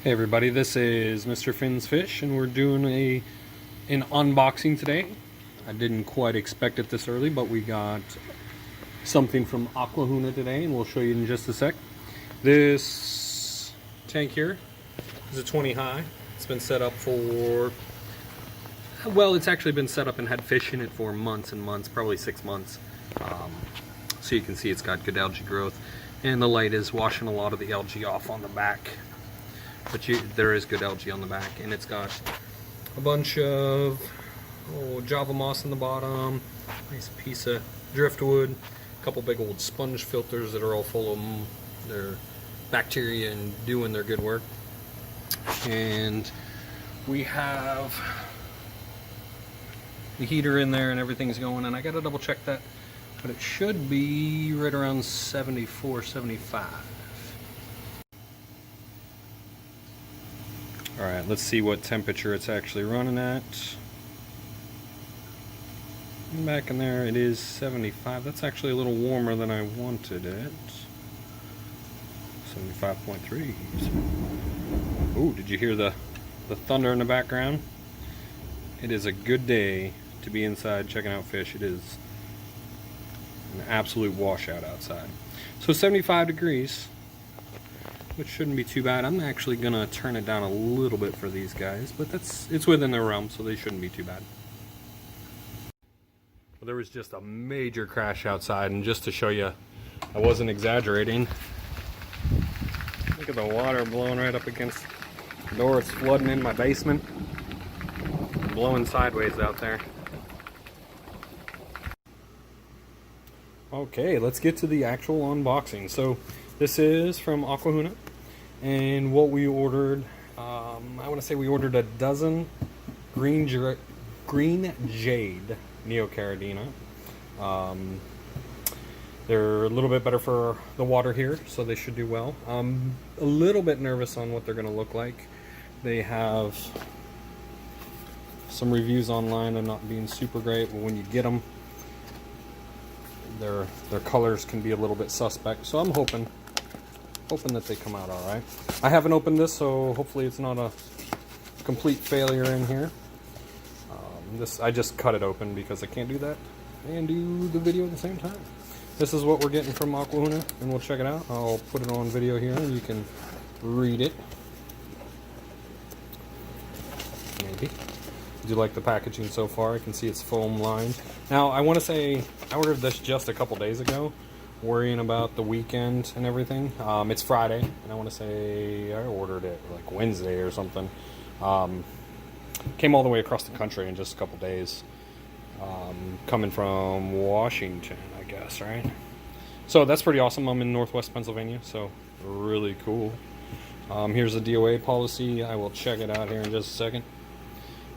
Hey everybody, this is Mr. Finn's Fish, and we're doing an unboxing today. I didn't quite expect it this early, but we got something from Aqua Huna today, and we'll show you in just a sec. This tank here is a 20 high. It's been set up for, well, it's actually been set up and had fish in it for months and months, probably 6 months. So you can see it's got good algae growth, and the light is washing a lot of the algae off on the back. But there is good algae on the back, and it's got a bunch of Java moss in the bottom, nice piece of driftwood, a couple big old sponge filters that are all full of their bacteria and doing their good work. And we have the heater in there and everything's going, and I gotta double check that, but it should be right around 74, 75. Alright, let's see what temperature it's actually running at. Back in there it is 75. That's actually a little warmer than I wanted it. 75.3. Ooh, did you hear the thunder in the background? It is a good day to be inside checking out fish. It is an absolute washout outside. So 75 degrees. Which shouldn't be too bad. I'm actually gonna turn it down a little bit for these guys, but it's within their realm, so they shouldn't be too bad. Well, there was just a major crash outside, and just to show you, I wasn't exaggerating. Look at the water blowing right up against the door. It's flooding in my basement, blowing sideways out there. Okay, let's get to the actual unboxing. So this is from Aqua Huna, and what we ordered, I want to say we ordered a dozen green Jade Neocaridina. They're a little bit better for the water here, so they should do well. I'm a little bit nervous on what they're going to look like. They have some reviews online of not being super great, but when you get them, their colors can be a little bit suspect, so I'm hoping that they come out all right. I haven't opened this, so hopefully it's not a complete failure in here. I just cut it open because I can't do that and do the video at the same time. This is what we're getting from Aqua Huna, and we'll check it out. I'll put it on video here and you can read it. Maybe. Do you like the packaging so far? I can see it's foam lined. Now, I want to say I ordered this just a couple days ago, worrying about the weekend and everything. It's Friday, and I want to say I ordered it like Wednesday or something. Came all the way across the country in just a couple days. Coming from Washington, I guess, right? So that's pretty awesome. I'm in Northwest Pennsylvania, so really cool. Here's the DOA policy. I will check it out here in just a second.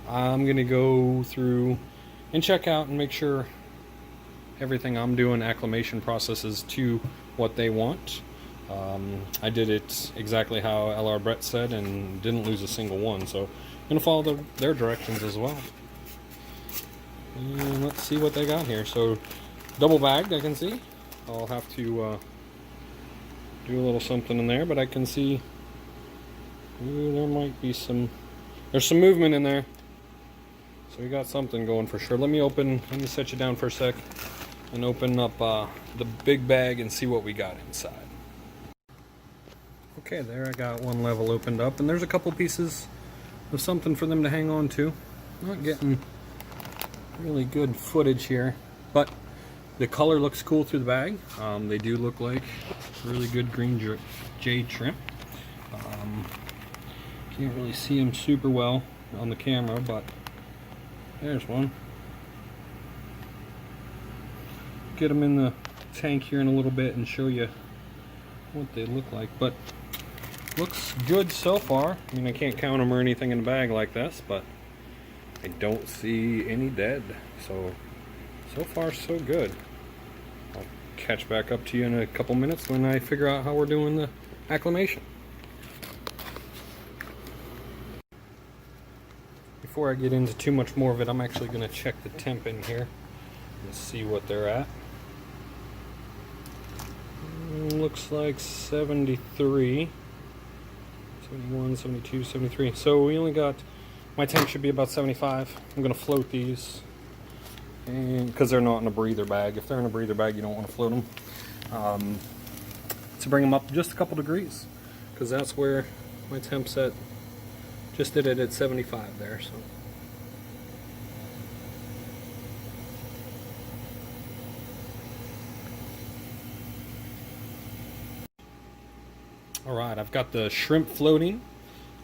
I'm going to go through and check out and make sure everything I'm doing, acclimation processes to what they want. I did it exactly how LR Brett said and didn't lose a single one, so I'm going to follow their directions as well. And let's see what they got here. So double bagged, I can see. I'll have to do a little something in there, but I can see there might be there's some movement in there. So we got something going for sure. Let me set you down for a sec and open up the big bag and see what we got inside. Okay, there I got one level opened up, and there's a couple pieces of something for them to hang on to. Not getting really good footage here, but the color looks cool through the bag. They do look like really good green jade shrimp. Can't really see them super well on the camera, but there's one. Get them in the tank here in a little bit and show you what they look like, but looks good so far. I mean, I can't count them or anything in a bag like this, but I don't see any dead, so far so good. I'll catch back up to you in a couple minutes when I figure out how we're doing the acclimation. Before I get into too much more of it, I'm actually going to check the temp in here and see what they're at. Looks like 73. 71, 72, 73. So we only got, my tank should be about 75. I'm going to float these, and because they're not in a breather bag. If they're in a breather bag, you don't want to float them. To bring them up just a couple degrees, because that's where my temp's at. Just did it at 75 there, so. All right, I've got the shrimp floating,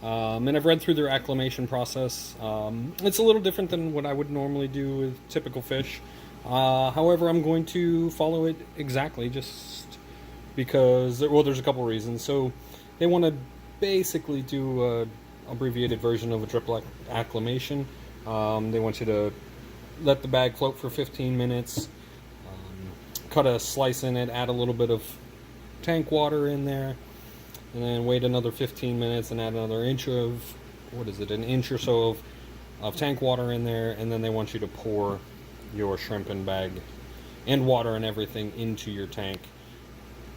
and I've read through their acclimation process. It's a little different than what I would normally do with typical fish. However, I'm going to follow it exactly, just because, well, there's a couple reasons. So they want to basically do a abbreviated version of a drip acclimation. They want you to let the bag float for 15 minutes, cut a slice in it, add a little bit of tank water in there, and then wait another 15 minutes and add another inch of, what is it, an inch or so of tank water in there, and then they want you to pour your shrimp and bag and water and everything into your tank.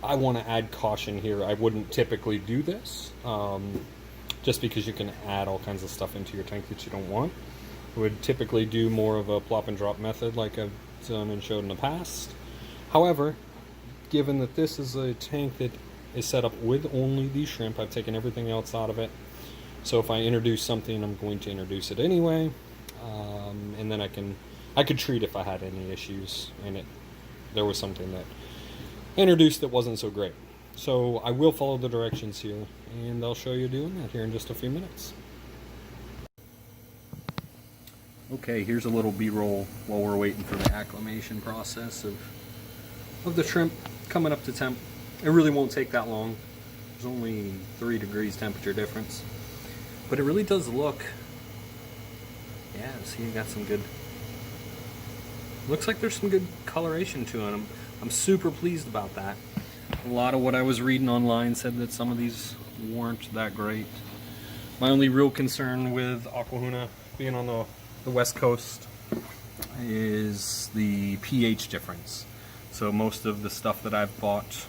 I want to add caution here. I wouldn't typically do this, just because you can add all kinds of stuff into your tank that you don't want. I would typically do more of a plop and drop method like I've done and showed in the past. However, given that this is a tank that is set up with only the shrimp, I've taken everything else out of it. So if I introduce something, I'm going to introduce it anyway, and then I could treat if I had any issues and there was something that introduced that wasn't so great. So I will follow the directions here, and I'll show you doing that here in just a few minutes. Okay, here's a little B-roll while we're waiting for the acclimation process of the shrimp coming up to temp. It really won't take that long. There's only 3 degrees temperature difference. But it really does look, yeah, see, you got some good, looks like there's some good coloration to them. I'm super pleased about that. A lot of what I was reading online said that some of these weren't that great. My only real concern with Aqua Huna being on the west coast is the pH difference. So most of the stuff that I've bought,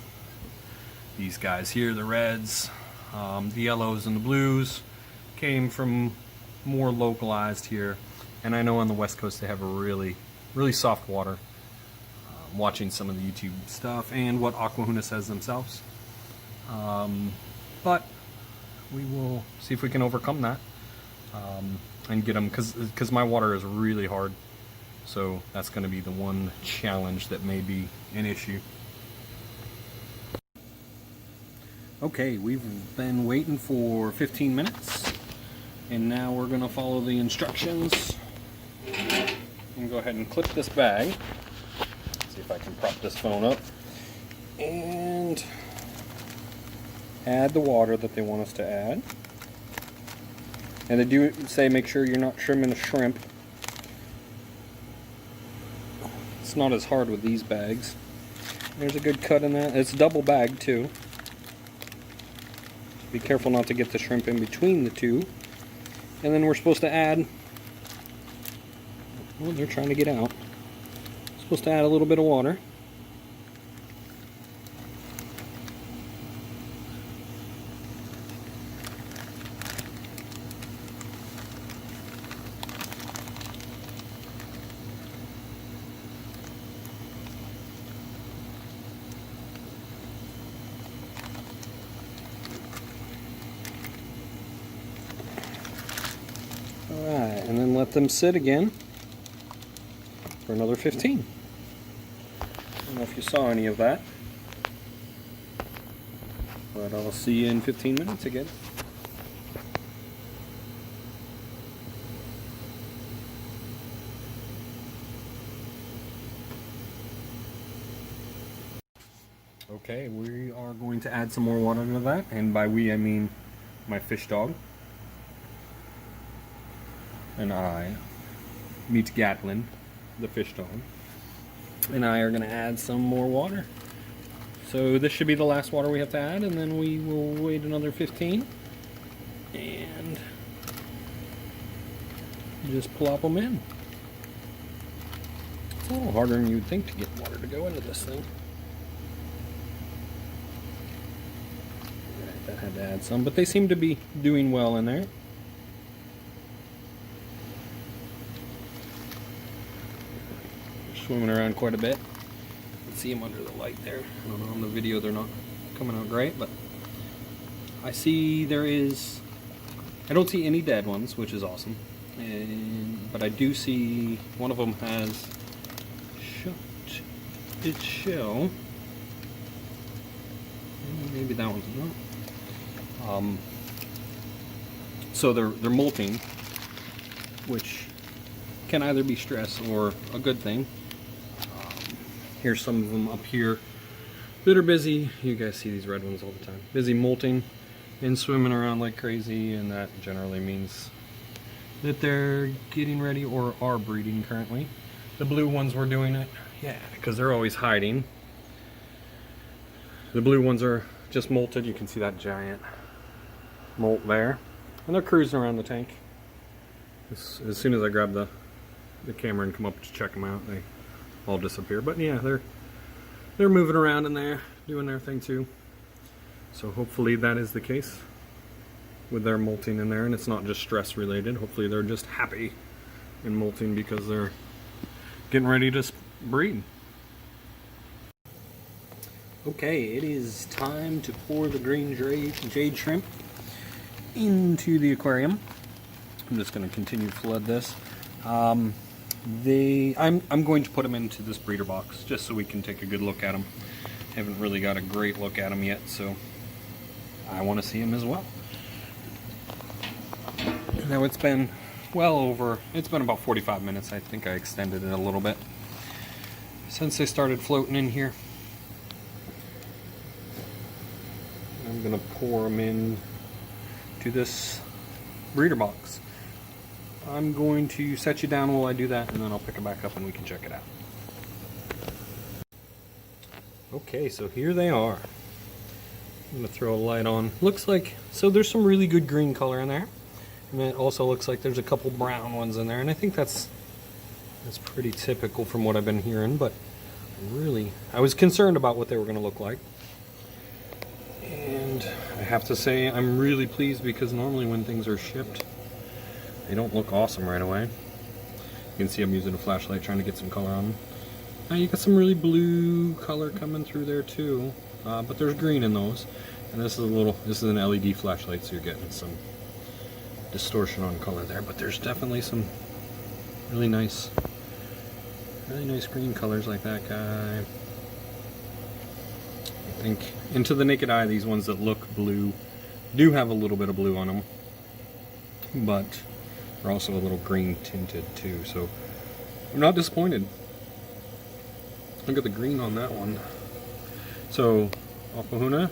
these guys here, the reds, the yellows and the blues, came from more localized here. And I know on the west coast they have a really, really soft water. Watching some of the YouTube stuff and what Aqua Huna says themselves. But we will see if we can overcome that and get them, because my water is really hard. So that's going to be the one challenge that may be an issue. Okay, we've been waiting for 15 minutes, and now we're going to follow the instructions and go ahead and clip this bag. See if I can prop this phone up and add the water that they want us to add. And they do say make sure you're not trimming a shrimp. It's not as hard with these bags. There's a good cut in that. It's double bagged too. Be careful not to get the shrimp in between the two. And then we're supposed to add, well, they're trying to get out. Supposed to add a little bit of water. Alright, and then let them sit again for another 15. I don't know if you saw any of that, but I'll see you in 15 minutes again. Okay, we are going to add some more water to that, and by we I mean my fish dog and I, meet Gatlin, the fish dog, and I are going to add some more water. So this should be the last water we have to add, and then we will wait another 15 and just plop them in. It's a little harder than you would think to get water to go into this thing. That had to add some, but they seem to be doing well in there. They're swimming around quite a bit. You can see them under the light there. I don't know, on the video they're not coming out great, but I see I don't see any dead ones, which is awesome. But I do see one of them has shut its shell. Maybe that one's not. So they're molting, which can either be stress or a good thing. Here's some of them up here that are busy. You guys see these red ones all the time. Busy molting and swimming around like crazy, and that generally means that they're getting ready or are breeding currently. The blue ones were doing it, yeah, because they're always hiding. The blue ones are just molted. You can see that giant molt there, and they're cruising around the tank. As soon as I grab the camera and come up to check them out, they all disappear. But yeah, they're moving around in there, doing their thing too. So hopefully that is the case with their molting in there, and it's not just stress related. Hopefully they're just happy and molting because they're getting ready to breed. Okay, it is time to pour the green jade shrimp into the aquarium. I'm just going to continue to flood this. I'm going to put them into this breeder box just so we can take a good look at them. Haven't really got a great look at them yet, so I want to see them as well. Now it's been it's been about 45 minutes. I think I extended it a little bit since they started floating in here. I'm going to pour them in to this breeder box. I'm going to set you down while I do that, and then I'll pick it back up and we can check it out. Okay, so here they are. I'm going to throw a light on. Looks like, so there's some really good green color in there. And it also looks like there's a couple brown ones in there, and I think that's pretty typical from what I've been hearing, but I was concerned about what they were going to look like. And I have to say I'm really pleased, because normally when things are shipped, they don't look awesome right away. You can see I'm using a flashlight trying to get some color on them. Now you got some really blue color coming through there too, but there's green in those. And this is an LED flashlight, so you're getting some distortion on color there, but there's definitely some really nice green colors like that guy. I think into the naked eye, these ones that look blue do have a little bit of blue on them, but they're also a little green tinted too, so I'm not disappointed. Look at the green on that one. So Aqua Huna,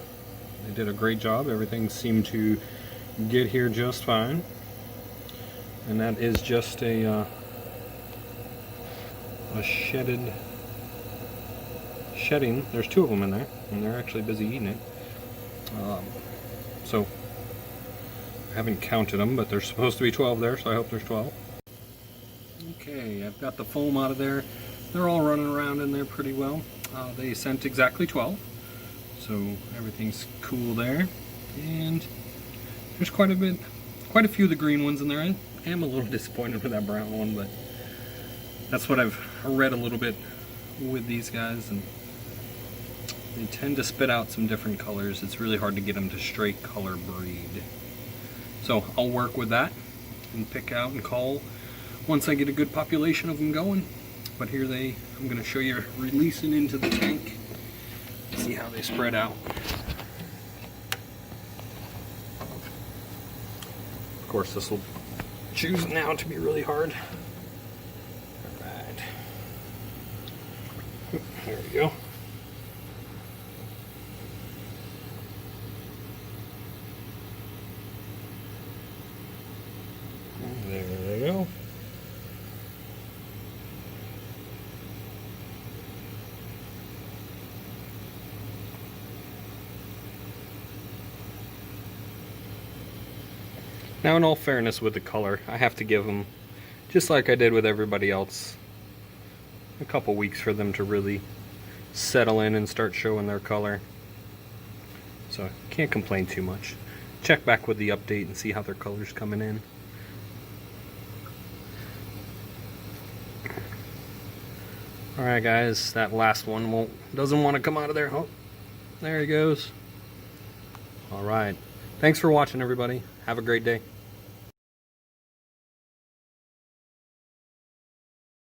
they did a great job. Everything seemed to get here just fine, and that is just a shedding. There's two of them in there, and they're actually busy eating it. So I haven't counted them, but there's supposed to be 12 there, so I hope there's 12. Okay, I've got the foam out of there. They're all running around in there pretty well. They sent exactly 12, so everything's cool there. And there's quite a few of the green ones in there. I am a little disappointed with that brown one, but that's what I've read a little bit with these guys, and they tend to spit out some different colors. It's really hard to get them to straight color breed. So I'll work with that and pick out and call once I get a good population of them going. But here I'm going to show you releasing into the tank. See how they spread out. Of course, this will choose now to be really hard. Alright. There we go. There they go. Now, in all fairness with the color, I have to give them, just like I did with everybody else, a couple weeks for them to really settle in and start showing their color. So can't complain too much. Check back with the update and see how their color's coming in. Alright guys, that last one doesn't want to come out of there. Oh, there he goes. Alright. Thanks for watching everybody. Have a great day.